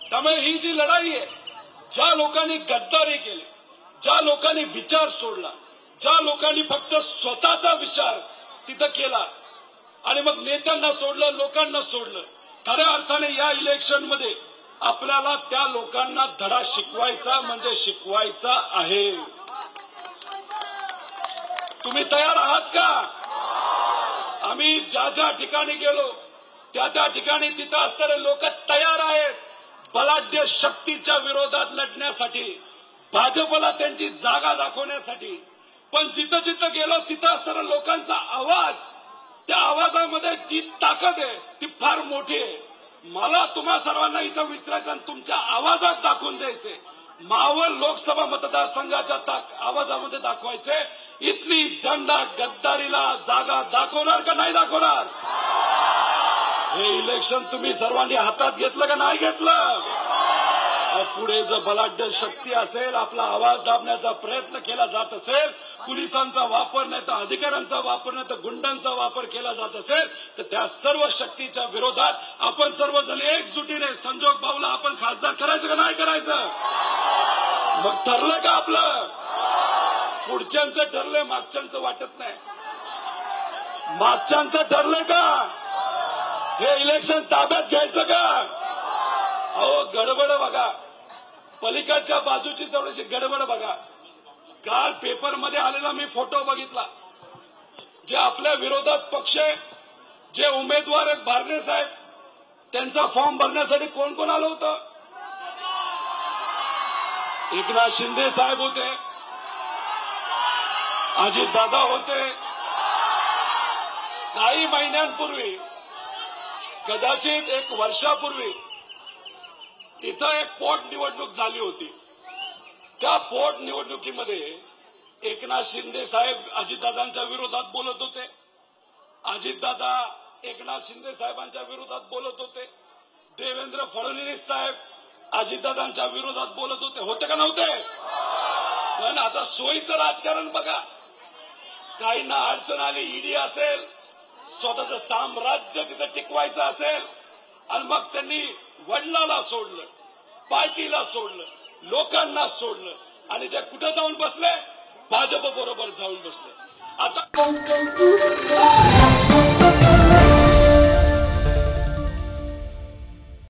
त्यामुळे ही जी लढाई आहे, ज्या लोकांनी गद्दारी केली, ज्या लोकांनी विचार सोडला, ज्या लोकांनी फक्त स्वतःचा विचार तिथं केला आणि मग नेत्यांना सोडलं, लोकांना सोडलं, खऱ्या अर्थाने या इलेक्शनमध्ये आपल्याला त्या लोकांना धडा शिकवायचा म्हणजे शिकवायचा आहे. तुम्ही तयार आहात का? आम्ही ज्या ज्या ठिकाणी गेलो त्या त्या ठिकाणी तिथं असणारे लोक तयार आहेत बलाढ्य शक्तीच्या विरोधात लढण्यासाठी, भाजपला त्यांची जागा दाखवण्यासाठी. पण जिथं जिथं गेलो तिथं असणाऱ्या लोकांचा आवाज, त्या आवाजामध्ये जी ताकद आहे ती फार मोठी आहे. मला तुम्हा सर्वांना इथं विचारायचं आणि तुमच्या आवाजात दाखवून द्यायचे, मावळ लोकसभा मतदारसंघाच्या आवाजामध्ये दाखवायचे, इथली जनता गद्दारीला जागा दाखवणार का नाही दाखवणार? हे इलेक्शन तुम्ही सर्वांनी हातात घेतलं का नाही घेतलं? पुढे जर बलाढ्य शक्ती असेल, आपला आवाज दाबण्याचा प्रयत्न केला जात असेल, पोलिसांचा वापर नाही तर अधिकाऱ्यांचा वापर नाही तर गुंडांचा वापर केला जात असेल, तर त्या सर्व शक्तीच्या विरोधात आपण सर्वजण एकजुटीने संजोग भाऊला आपण खासदार करायचं का नाही करायचं? मग ठरलं का आपलं? पुढच्यांचं ठरलंय, मागच्यांचं वाटत नाही. मागच्यांचं ठरलंय का हे इलेक्शन ताब्यात घ्यायचं का? अहो गडबड बघा, पलीकडच्या बाजूची थोडीशी गडबड बघा. काल पेपरमध्ये आलेला मी फोटो बघितला, जे आपल्या विरोधात पक्ष, जे उमेदवार आहेत भारणे साहेब, त्यांचा फॉर्म भरण्यासाठी कोण कोण आलं होतं? एकनाथ शिंदे साहेब होते, अजितदादा होते. काही महिन्यांपूर्वी, कदाचित एक वर्षापूर्वी इथं एक पोटनिवडणूक झाली होती. त्या पोटनिवडणुकीमध्ये एकनाथ शिंदे साहेब अजितदादांच्या विरोधात बोलत होते, अजितदादा एकनाथ शिंदे साहेबांच्या विरोधात बोलत होते, देवेंद्र फडणवीस साहेब अजितदादांच्या विरोधात बोलत होते. होते का नव्हते? पण आता सोयीचं राजकारण बघा. काहींना अडचण आली, ईडी असेल, स्वतःचं साम्राज्य तिथं टिकवायचं असेल, आणि मग त्यांनी वडिलाला सोडलं, पार्टीला सोडलं, लोकांना सोडलं, आणि ते कुठं जाऊन बसले? भाजप बरोबर जाऊन बसले. आता